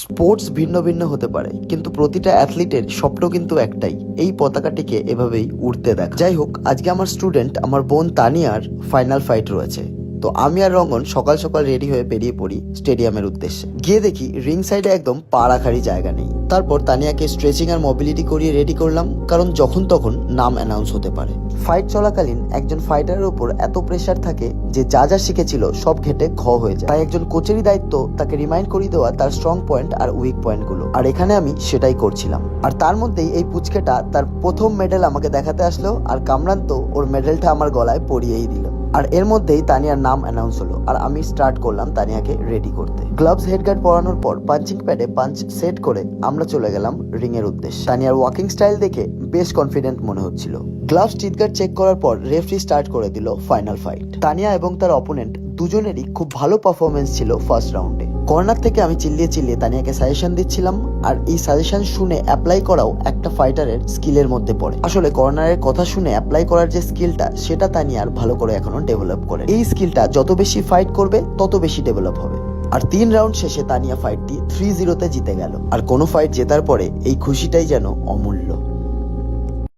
Sports ভিন্ন ভিন্ন হতে পারে, কিন্তু প্রতিটা অ্যাথলিটের স্বপ্ন কিন্তু একটাই, এই পতাকাটিকে এভাবেই উড়তে দেখা। যাই হোক, আজকে আমার স্টুডেন্ট আমার বোন তানিয়ার ফাইনাল ফাইট রয়েছে। তো আমি আর রঙ্গন সকাল সকাল রেডি হয়ে বেরিয়ে পড়ি স্টেডিয়ামের উদ্দেশ্যে। গিয়ে দেখি রিং সাইডে একদম পা রাখারই জায়গা নেই। তারপর তানিয়াকে স্ট্রেচিং আর মোবিলিটি করিয়ে রেডি করলাম, কারণ যখন তখন নাম অ্যানাউন্স হতে পারে। ফাইট চলাকালীন একজন ফাইটারের উপর এত প্রেসার থাকে যে যা যা শিখেছিল সব ঘেটে ঘ হয়ে যায়। তাই একজন কোচেরই দায়িত্ব তাকে রিমাইন্ড করিয়ে দেওয়া তার স্ট্রং পয়েন্ট আর উইক পয়েন্ট গুলো। আর এখানে আমি সেটাই করছিলাম। আর তার মধ্যেই এই পুচকেটা তার প্রথম মেডেল আমাকে দেখাতে আসলো, আর কামরান তো ওর মেডেলটা আমার গলায় পরিয়েই দিল। আর এর মধ্যেই তানিয়ার নাম অ্যানাউন্স হলো, আর আমি স্টার্ট করলাম তানিয়াকে রেডি করতে। গ্লাভস হেডগার্ড পরানোর পর পাঞ্চিং প্যাডে পাঞ্চ সেট করে আমরা চলে গেলাম রিং এর উদ্দেশ্যে। তানিয়ার ওয়াকিং স্টাইল দেখে বেশ কনফিডেন্ট মনে হচ্ছিল। গ্লাভস টিথগার্ড চেক করার পর রেফারি স্টার্ট করে দিল ফাইনাল ফাইট। তানিয়া এবং তার অপোনেন্ট দুজনেরই খুব ভালো পারফরমেন্স ছিল ফার্স্ট রাউন্ডে। কর্নার থেকে আমি চিল্লিয়ে চিল্লিয়ে তানিয়াকে সাজেশন দিচ্ছিলাম, আর এই সাজেশন শুনে অ্যাপ্লাই করাও একটা ফাইটারের স্কিলের মধ্যে পড়ে। আসলে কর্নারের কথা শুনে অ্যাপ্লাই করার যে স্কিলটা, সেটা তানিয়ার ভালো করে এখনো ডেভেলপ করে। এই স্কিলটা যত বেশি ফাইট করবে তত বেশি ডেভেলপ হবে। আর 3 রাউন্ড শেষে তানিয়া ফাইটটি 3-0 জিতে গেল। আর কোনো ফাইট জেতার পরে এই খুশিটাই যেন অমূল্য।